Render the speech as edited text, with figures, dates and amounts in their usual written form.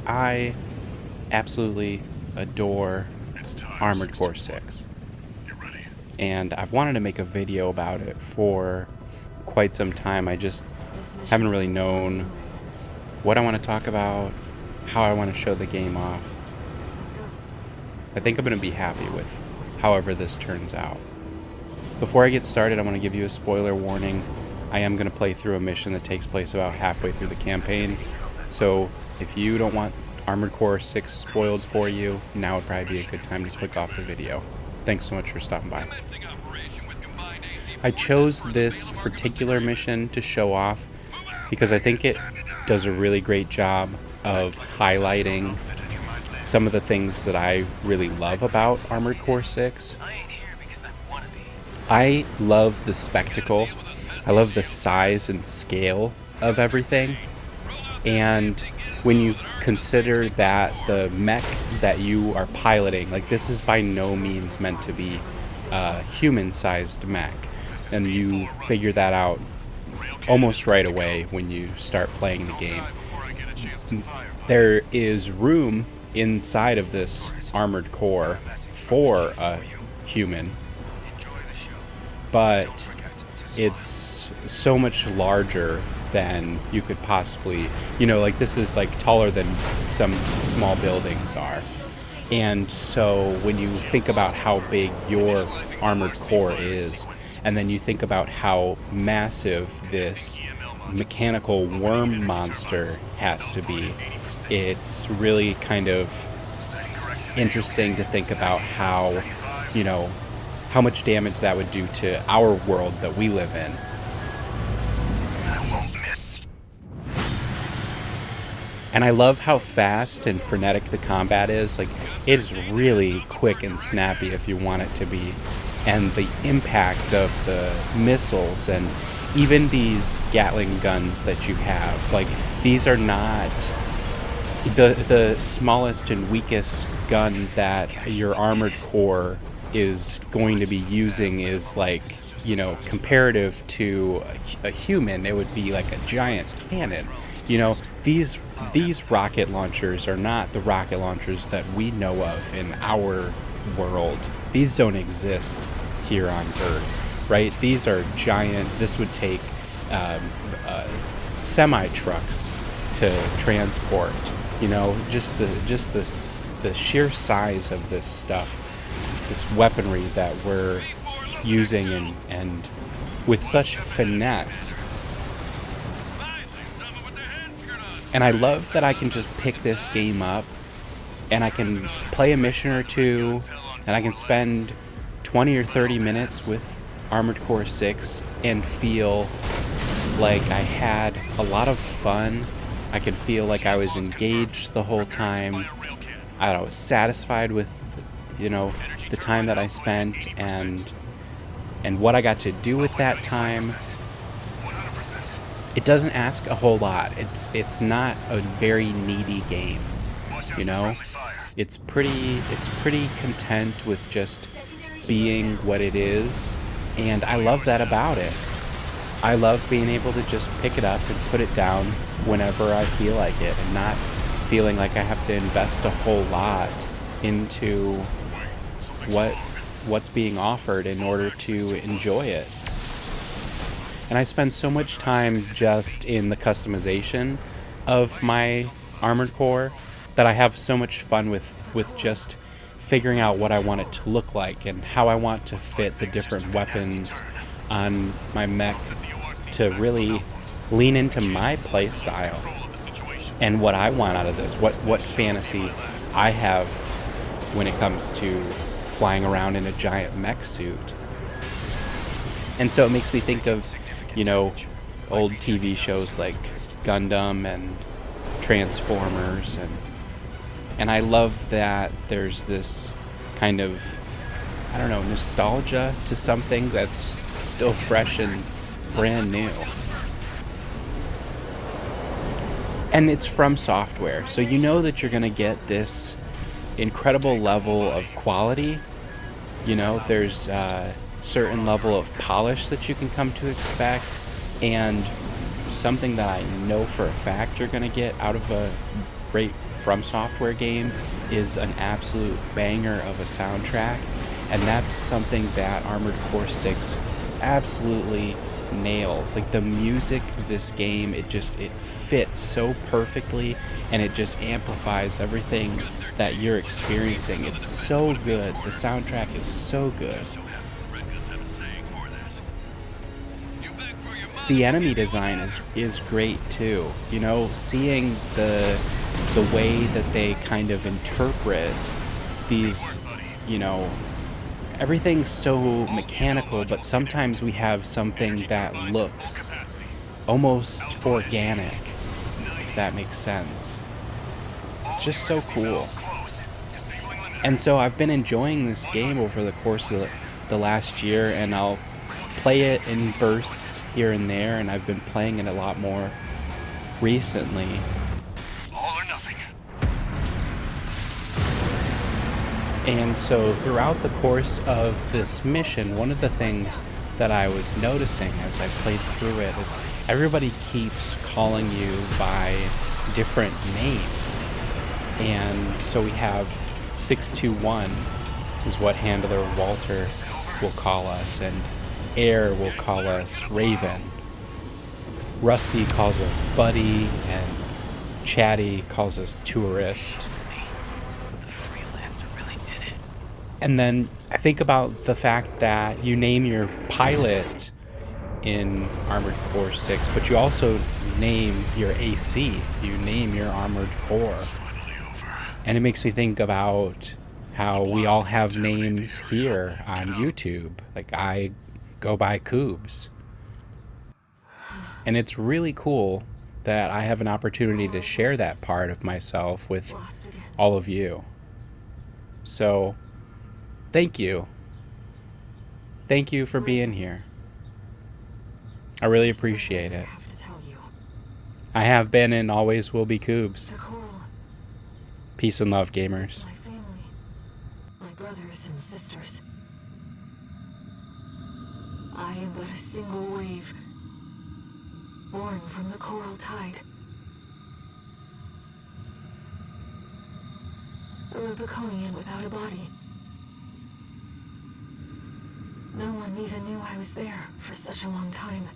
I absolutely adore It's time, Armored Core 61. 6. You ready? And I've wanted to make a video about it for quite some time. I just haven't really known what I want to talk about, how I want to show the game off. I think I'm going to be happy with however this turns out. Before I get started, I want to give you a spoiler warning. I am going to play through a mission that takes place about halfway through the campaign. So if you don't want Armored Core 6 spoiled for you, now would probably be a good time to click off the video. Thanks so much for stopping by. I chose this particular mission to show off because I think it does a really great job of highlighting some of the things that I really love about Armored Core 6. I love the spectacle. I love the size and scale of everything. And when you consider that the mech that you are piloting, like, this is by no means meant to be a human-sized mech, and you figure that out almost right away when you start playing the game. There is room inside of this armored core for a human, but it's so much larger than you could possibly, like, this is like taller than some small buildings are. And so when you think about how big your armored core is, and then you think about how massive this mechanical worm monster has to be, it's really kind of interesting to think about how much damage that would do to our world that we live in. And I love how fast and frenetic the combat is. Like, it is really quick and snappy if you want it to be. And the impact of the missiles and even these Gatling guns that you have, like, these are not the smallest and weakest gun that your armored core is going to be using is, like, comparative to a human, it would be like a giant cannon. These rocket launchers are not the rocket launchers that we know of in our world. These don't exist here on Earth, right? These are giant. This would take semi trucks to transport. Just the sheer size of this stuff, this weaponry that we're using, and with such finesse. And I love that I can just pick this game up and I can play a mission or two, and I can spend 20 or 30 minutes with Armored Core 6 and feel like I had a lot of fun. I can feel like I was engaged the whole time. I was satisfied with, the time that I spent and what I got to do with that time. It doesn't ask a whole lot. It's not a very needy game, It's pretty content with just being what it is, and I love that about it. I love being able to just pick it up and put it down whenever I feel like it, and not feeling like I have to invest a whole lot into what's being offered in order to enjoy it. And I spend so much time just in the customization of my armored core that I have so much fun with just figuring out what I want it to look like and how I want to fit the different weapons on my mech to really lean into my play style and what I want out of this, what fantasy I have when it comes to flying around in a giant mech suit. And so it makes me think of, old TV shows like Gundam and Transformers, and I love that there's this kind of, nostalgia to something that's still fresh and brand new. And it's from software, so you know that you're going to get this incredible level of quality. There's a certain level of polish that you can come to expect, and something that I know for a fact you're going to get out of a great From Software game is an absolute banger of a soundtrack, and that's something that Armored Core 6 absolutely nails. Like, the music of this game, it fits so perfectly, and it just amplifies everything that you're experiencing. It's so good. The soundtrack is so good. The enemy design is great too. You know, seeing the way that they kind of interpret these, you know, everything's so mechanical, but sometimes we have something that looks almost organic, if that makes sense. Just so cool. And so I've been enjoying this game over the course of the last year, and I'll play it in bursts here and there, and I've been playing it a lot more recently. All or nothing. And so throughout the course of this mission, one of the things that I was noticing as I played through it is everybody keeps calling you by different names. And so we have 621 is what Handler Walter will call us, and Air will call us Raven. Rusty calls us Buddy, and Chatty calls us Tourist. The freelancer really did it. And then I think about the fact that you name your pilot in Armored Core 6, but you also name your AC. You name your Armored Core. It's finally over. And it makes me think about how we all have names here on YouTube. Like, I go by Coobs. And it's really cool that I have an opportunity to share that part of myself with all of you. So, thank you. Thank you for being here. I really appreciate it. I have been and always will be Coobs. Peace and love, gamers. My family, my brothers and sisters. I am but a single wave, born from the coral tide. A Rubiconian without a body. No one even knew I was there for such a long time.